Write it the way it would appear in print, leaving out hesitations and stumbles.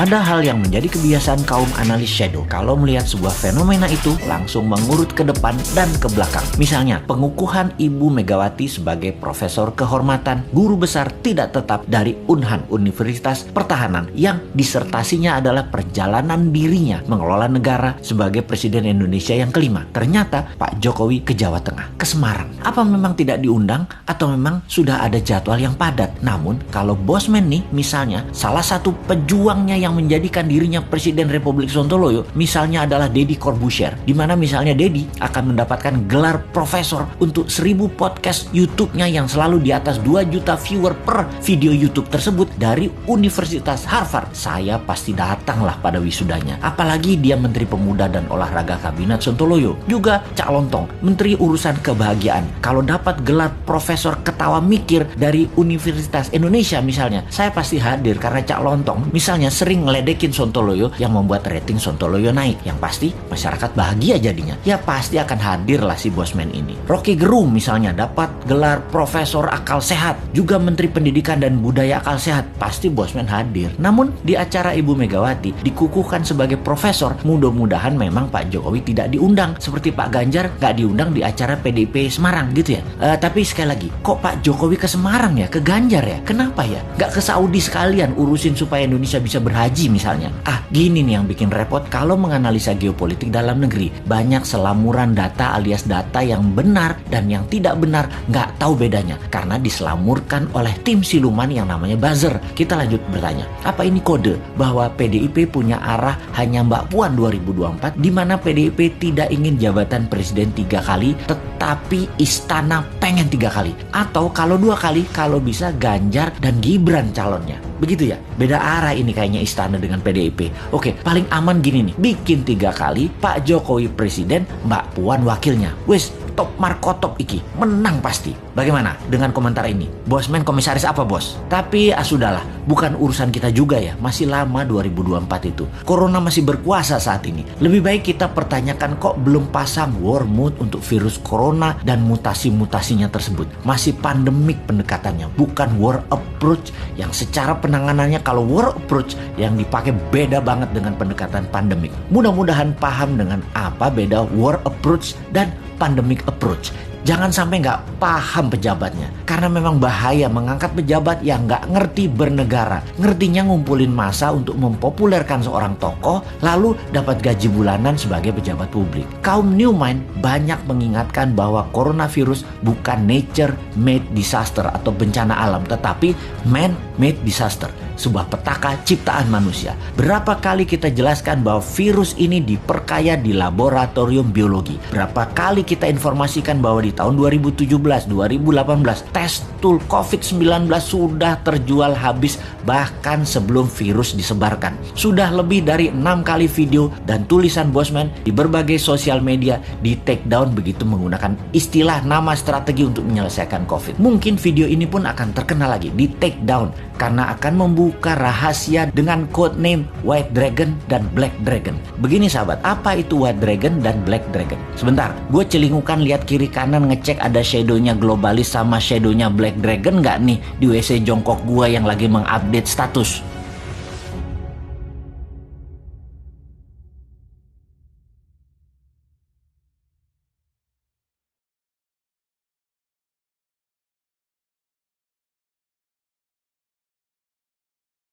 Ada hal yang menjadi kebiasaan kaum analis shadow. Kalau melihat sebuah fenomena itu, langsung mengurut ke depan dan ke belakang. Misalnya, pengukuhan Ibu Megawati sebagai profesor kehormatan, guru besar tidak tetap dari Unhan, Universitas Pertahanan, yang disertasinya adalah perjalanan dirinya mengelola negara sebagai Presiden Indonesia yang kelima. Ternyata Pak Jokowi ke Jawa Tengah, ke Semarang. Apa memang tidak diundang atau memang sudah ada jadwal yang padat? Namun, kalau Bosman nih, misalnya, salah satu pejuangnya yang menjadikan dirinya Presiden Republik Sontoloyo misalnya adalah Deddy Corbuzier, di mana misalnya Deddy akan mendapatkan gelar profesor untuk 1000 podcast YouTube-nya yang selalu di atas 2 juta viewer per video YouTube tersebut dari Universitas Harvard. Saya pasti datanglah pada wisudanya. Apalagi dia Menteri Pemuda dan Olahraga Kabinet Sontoloyo. Juga Cak Lontong, Menteri Urusan Kebahagiaan. Kalau dapat gelar profesor ketawa mikir dari Universitas Indonesia misalnya, saya pasti hadir karena Cak Lontong misalnya sering ngeledekin Sontoloyo yang membuat rating Sontoloyo naik. Yang pasti masyarakat bahagia jadinya. Ya pasti akan hadir lah si Bosman ini. Rocky Gerung misalnya dapat gelar Profesor Akal Sehat, juga Menteri Pendidikan dan Budaya Akal Sehat. Pasti Bosman hadir. Namun di acara Ibu Megawati dikukuhkan sebagai profesor, mudah-mudahan memang Pak Jokowi tidak diundang. Seperti Pak Ganjar gak diundang di acara PDIP Semarang gitu ya. Tapi sekali lagi, kok Pak Jokowi ke Semarang ya? Ke Ganjar ya? Kenapa ya? Gak ke Saudi sekalian urusin supaya Indonesia bisa berhaji misalnya. Gini nih yang bikin repot kalau menganalisa geopolitik dalam negeri. Banyak selamuran data alias data yang benar dan yang tidak benar, nggak tahu bedanya karena diselamurkan oleh tim siluman yang namanya buzzer. Kita lanjut bertanya, apa ini kode bahwa PDIP punya arah hanya Mbak Puan 2024, di mana PDIP tidak ingin jabatan presiden 3 kali, tetapi istana pengen 3 kali, atau kalau 2 kali, kalau bisa Ganjar dan Gibran calonnya. Begitu ya, beda arah ini kayaknya istana dengan PDIP. Oke, paling aman gini nih, bikin 3 kali, Pak Jokowi presiden, Mbak Puan wakilnya. Wes, top markotop iki, menang pasti. Bagaimana dengan komentar ini? Bosman komisaris apa bos? Tapi sudahlah, bukan urusan kita juga ya, masih lama 2024 itu. Corona masih berkuasa saat ini. Lebih baik kita pertanyakan kok belum pasang war mode untuk virus corona dan mutasi-mutasinya tersebut. Masih pandemik pendekatannya, bukan war approach yang secara penanganannya kalau war approach yang dipakai beda banget dengan pendekatan pandemik. Mudah-mudahan paham dengan apa beda war approach dan pandemic approach. Jangan sampai nggak paham pejabatnya. Karena memang bahaya mengangkat pejabat yang nggak ngerti bernegara. Ngertinya ngumpulin massa untuk mempopulerkan seorang tokoh, lalu dapat gaji bulanan sebagai pejabat publik. Kaum New Mind banyak mengingatkan bahwa coronavirus bukan nature-made disaster atau bencana alam, tetapi man-made disaster. Sebuah petaka ciptaan manusia. Berapa kali kita jelaskan bahwa virus ini diperkaya di laboratorium biologi. Berapa kali kita informasikan bahwa di tahun 2017, 2018 tes tool COVID-19 sudah terjual habis bahkan sebelum virus disebarkan. Sudah lebih dari 6 kali video dan tulisan Bosman di berbagai sosial media di take down begitu menggunakan istilah nama strategi untuk menyelesaikan COVID. Mungkin video ini pun akan terkenal lagi di take down karena akan membuka rahasia dengan code name White Dragon dan Black Dragon. Begini sahabat, apa itu White Dragon dan Black Dragon? Sebentar, gue celingukan lihat kiri kanan ngecek ada shadownya globalis sama shadownya Black Dragon nggak nih di WC jongkok gue yang lagi mengupdate status.